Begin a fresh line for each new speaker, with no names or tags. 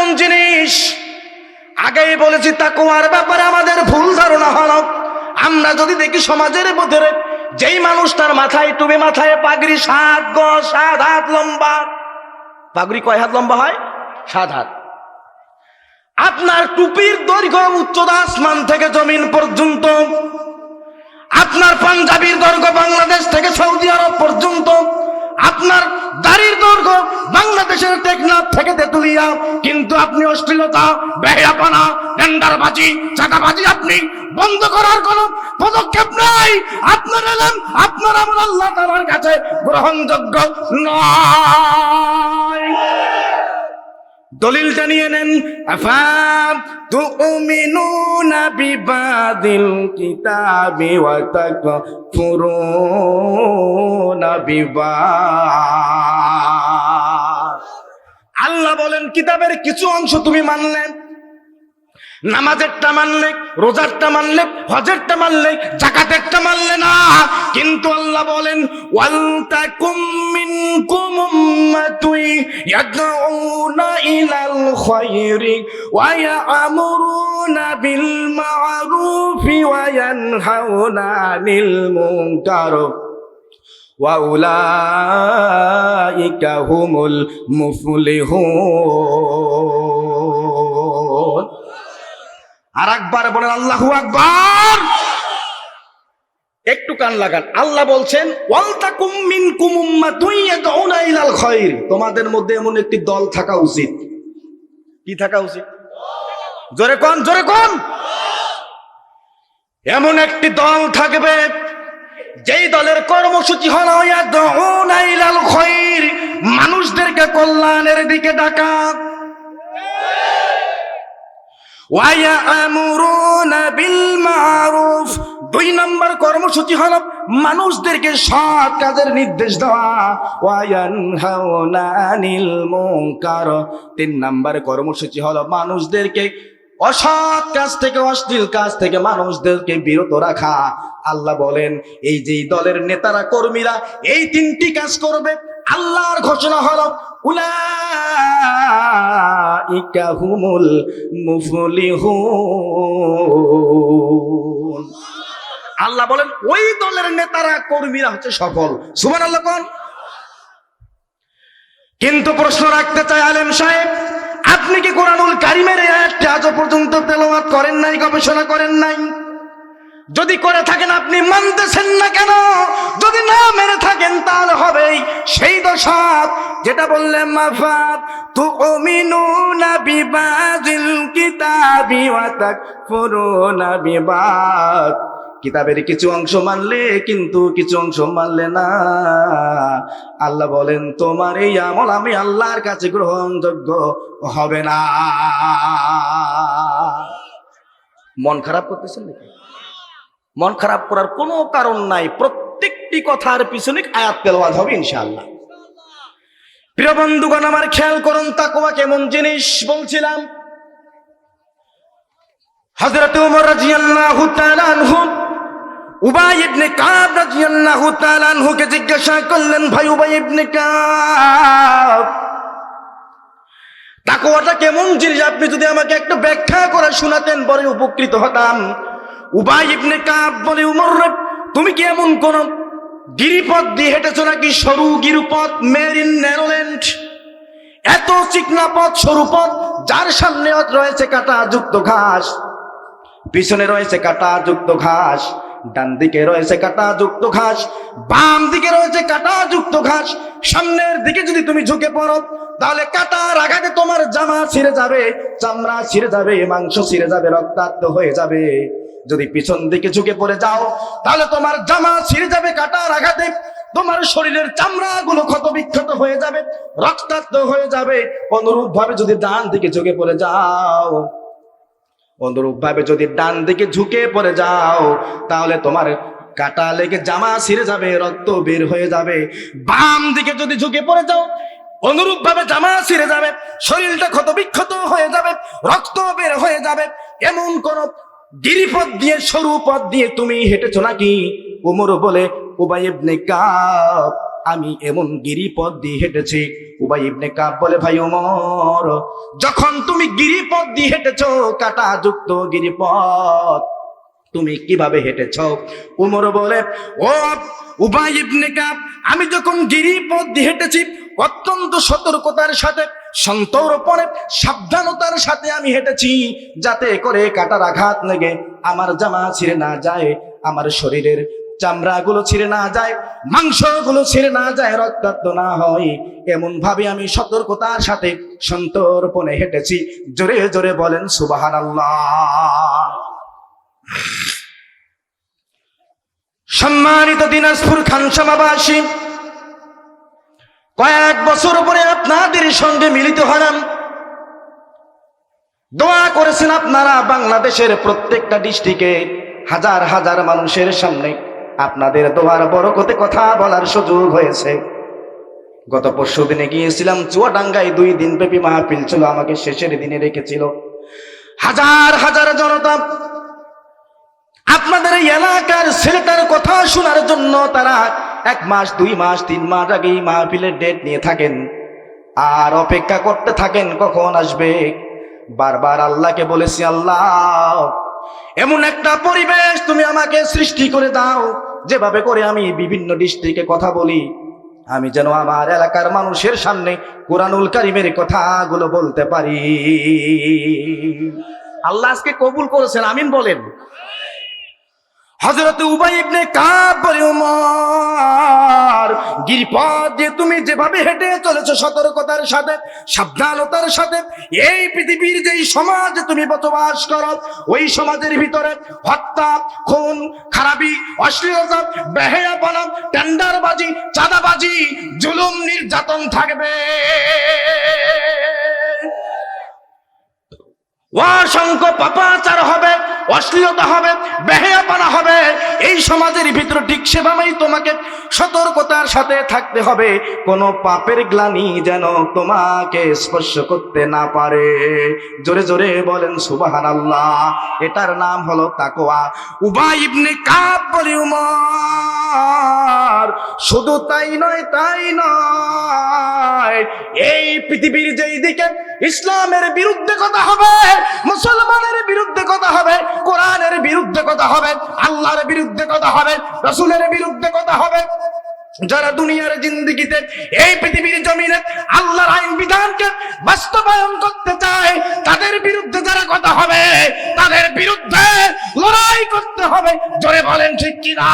কেমন জিনিস। আগেই বলেছি তাকওয়ার ব্যাপারে আমাদের ভুল ধারণা হলো। আমরা যদি দেখি সমাজের মধ্যে যেই মানুষটার মাথায় টুপি, মাথায় পাগড়ি, 7 গজ 7 হাত লম্বা, পাগড়ি কয় হাত লম্বা হয়? 7 হাত। আপনার টুপির দৈর্ঘ্য উচ্চতা আসমান থেকে জমিন পর্যন্ত, আপনার পাঞ্জাবির দৈর্ঘ্য বাংলাদেশ থেকে সৌদি আরব পর্যন্ত, আপনার দাড়ির দৈর্ঘ্য বাংলাদেশের টেকনাফ থেকে তেতুলিয়া, কিন্তু আপনি অশ্লীলতা, বেহায়াপনা, টেন্ডারবাজি, চাঁদাবাজি আপনি বন্ধ করার কোন পদক্ষেপ নাই। আপনার এলেন, আপনার আমল আল্লাহ তাআলার কাছে গ্রহণযোগ্য নয়। দলিলটা নিয়ে নেন। তুমিনুনা বিবাদিল কিতাবি ওয়া তাকফুরুনা বিবাদ। আল্লাহ বলেন কিতাবের কিছু অংশ তুমি মানলে, নামাজেরটা মানলে, রোজারটা মানলে, হজেরটা মানলে, যাকাতেরটা মানলে না, কিন্তু আল্লাহ বলেন ওয়াল তাকুম মিনকুম উম্মাতুন ইয়াদউনা ইলাল খায়রি ওয়া ইয়া'মুরুনা বিল মা'রুফি ওয়া ইয়ানহাউনা আনিল মুনকার ওয়া উলাইকা হুমুল মুফলিহুন। আর একবার বলেন আল্লাহু আকবার। একটু কান লাগান। আল্লাহ বলছেন ওয়াল তাকুম মিনকুম উম্মাতুন ইয়াদউনা ইলাল খায়র, তোমাদের মধ্যে এমন একটি দল থাকা উচিত। কি থাকা উচিত? জোরে কোন, জোরে কোন। এমন একটি দল থাকবে যেই দলের কর্মসূচি হলো ইয়াদউনা ইলাল খায়র, মানুষদেরকে কল্যাণের দিকে ডাকা। ওয়া ইয়া'মুরুনা বিল মা'রুফ, 2 নম্বর কর্মসূচি হলো মানুষদেরকে সৎ কাজের নির্দেশ দেওয়া। ওয়া ইয়ানহাউনা আনিল মুনকার, 3 নম্বর কর্মসূচি হলো মানুষদেরকে অসৎ কাজ থেকে, অশ্লীল কাজ থেকে মানুষদেরকে বিরত রাখা। আল্লাহ বলেন এই যে দলের নেতারা, কর্মীরা এই 3টি কাজ করবে, আল্লাহর ঘোষণা হলো উলাইকা হুমুল মুফলিহুন। আল্লাহ বলেন ওই দলের নেতারা, কর্মীরা হচ্ছে সফল। সুবহানাল্লাহ কোন। কিন্তু প্রশ্ন রাখতে চাই আলেম সাহেব, আপনি কি কোরআনুল কারীমের এই আয়াতটি আজও পর্যন্ত তেলাওয়াত করেন নাই, গবেষণা করেন নাই? যদি করে থাকেন আপনি মানতেছেন না কেন? যদি না মেনে থাকেন তাহলে হবেই সেই দশা যেটা বললেন মাফাত তুমিনুনা বিবাদিল কিতাবি ওয়া তাকফুরুনা বিবাদ। কিতাবের কিছু অংশ মানলে কিন্তু কিছু অংশ মানলে না। আল্লাহ বলেন তোমার এই আমল আমি আল্লাহর কাছে গ্রহণযোগ্য হবে না। মন খারাপ করতেছেন নাকি? মন খারাপ করার কোনো কারণ নাই। প্রত্যেকটি কথার পিছনে আয়াত তেলাওয়াত হবে ইনশাআল্লাহ। প্রিয় বন্ধুগণ আমার খেয়াল করুন তাকওয়া কেমন জিনিস। বলছিলাম হযরত ওমর রাদিয়াল্লাহু তাআলা আনহু উবাই ইবনে কাব রাদিয়াল্লাহু তাআলা আনহুকে জিজ্ঞাসা করলেন, ভাই উবাই ইবনে কাব, তাকওয়াটা কেমন জিনিস আপনি যদি আমাকে একটু ব্যাখ্যা করে শোনাতেন বড় উপকৃত হতাম। উবাই ইবনে কাব বলে, উমর তুমি কি এমন কোন গিরিপথ দিয়ে হেঁটেছো নাকি? সরু গিরিপথ, মেরিন ন্যারোল্যান্ড, এত চিকনা পথ, সরু পথ, যার সামনে রয়েছে কাঁটাযুক্ত ঘাস, পিছনে রয়েছে কাঁটাযুক্ত ঘাস, ডান দিকে রয়েছে কাঁটাযুক্ত ঘাস, বাম দিকে রয়েছে কাঁটাযুক্ত ঘাস। সামনের দিকে যদি তুমি ঝুঁকে পড়ো তাহলে কাঁটার আঘাতে তোমার জামা ছিঁড়ে যাবে, চামড়া ছিঁড়ে যাবে, মাংস ছিঁড়ে যাবে, রক্তাক্ত হয়ে যাবে। যদি পিছন দিকে ঝুঁকে পড়ে যাও তাহলে তোমার জামা ছিঁড়ে যাবে কাঁটার আঘাতে, তোমার শরীরের চামড়া গুলো ক্ষত বিক্ষত হয়ে যাবে, রক্তাক্ত হয়ে যাবে। অনুরূপ ভাবে যদি ডান দিকে ঝুঁকে পড়ে যাও, অনুরূপ ভাবে যদি ডান দিকে ঝুঁকে পড়ে যাও তাহলে তোমার কাঁটা লেগে জামা ছিঁড়ে যাবে, রক্ত বের হয়ে যাবে। বাম দিকে যদি ঝুঁকে পড়ে যাও অনুরূপ ভাবে জামা ছিঁড়ে যাবে, শরীরটা ক্ষত বিক্ষত হয়ে যাবে, রক্ত বের হয়ে যাবে। এমন কোন গিরিপথ দিয়ে, সরু পথ দিয়ে তুমি হেঁটেছো নাকি? ওমর বলে, উবাই ইবনে কাব আমি এমন গিরিপথ দিয়ে হেঁটেছি। উবাই ইবনে কাব বলে, ভাই ওমর, যখন তুমি গিরিপথ দিয়ে হেঁটেছো, কাঁটাযুক্ত গিরিপথ, তুমি কিভাবে হেঁটেছ? উমর বলে, ও উবাই ইবনে কাব, আমি যখন গিরিপথ দিয়ে হেঁটেছি, অত্যন্ত সতর্কতার সাথে, সন্তর্পণে, সাবধানতার সাথে আমি হেঁটেছি, যাতে করে কাঁটার আঘাত লেগে আমার জামা ছিঁড়ে না যায়, আমার শরীরের চামড়াগুলো ছিঁড়ে না যায়, মাংসগুলো ছিঁড়ে না যায়, রক্তাক্ত না হয়, এমন ভাবে আমি সতর্কতার সাথে সন্তর্পণে হেঁটেছি। জোরে জোরে বলেন সুবহানাল্লাহ। সম্মানিত দিনাজপুর খানসামাবাসী, কয়েক বছর পরে আপনাদের সঙ্গে মিলিত হলাম। দোয়া করেছেন আপনারা, বাংলাদেশের প্রত্যেকটা ডিস্ট্রিক্টে হাজার হাজার মানুষের সামনে আপনাদের দোয়ার বরকতে কথা বলার সুযোগ হয়েছে। গত পরশু দিনে গিয়েছিলাম চুয়াডাঙ্গায়, 2 দিন ব্যাপী মাহফিল ছিল, আমাকে শেষের দিনে রেখেছিল। হাজার হাজার জনতা আপনাদের এই এলাকার ছেলেটার কথা শোনার জন্য তারা 1 মাস 2 মাস 3 মাস আগেই মাহফিলের ডেট নিয়ে থাকেন আর অপেক্ষা করতে থাকেন কখন আসবে। বারবার আল্লাহকে বলেছি, আল্লাহ এমন একটা পরিবেশ তুমি আমাকে সৃষ্টি করে দাও, যেভাবে করে আমি বিভিন্ন ডিস্ট্রিক্টে কথা বলি, আমি যেন আমার এলাকার মানুষের সামনে কোরআনুল কারীমের কথাগুলো বলতে পারি। আল্লাহ আজকে কবুল করেছেন, আমিন বলেন। হযরত উবাই ইবনে কাব বলে, ওমর, গিরিপথ দিয়ে তুমি যেভাবে হেঁটে চলেছো সতর্কতার সাথে, সাবধানতার সাথে, এই পৃথিবীর যেই সমাজে তুমি বসবাস করো, ওই সমাজের ভিতরে হত্যা, খুন, খারাপি, অশ্লীলতা, বেহায়াপনা, টেন্ডারবাজি, চাঁদাবাজি, জুলুম, নির্যাতন থাকবে, অসংখ্য পাপাচার হবে, অশ্লীলতা হবে, বেহায়াপনা হবে। এই সমাজের ভিতরে ঠিক সেভাবেই তোমাকে সতর্কতার সাথে থাকতে হবে, কোনো পাপের গ্লানি যেন তোমাকে স্পর্শ করতে না পারে। জোরে জোরে বলেন সুবহানাল্লাহ। এটার নাম হলো তাকওয়া। উবাই ইবনে কাব বলে, উমর, শুধু তাই নয়, এই পৃথিবীর যেই দিকে ইসলামের বিরুদ্ধে কথা হবে, মুসলমানের বিরুদ্ধে কথা হবে, কোরআনের বিরুদ্ধে কথা হবে, আল্লাহর বিরুদ্ধে কথা হবে, রাসূলের বিরুদ্ধে কথা হবে, যারা দুনিয়ার জিন্দেগিতে এই পৃথিবীর জমিনে আল্লাহর আইন বিধানকে বাস্তবায়ন করতে চায়, তাদের বিরুদ্ধে যারা কথা হবে, তাদের বিরুদ্ধে লড়াই করতে হবে। জোরে বলেন ঠিক কিনা?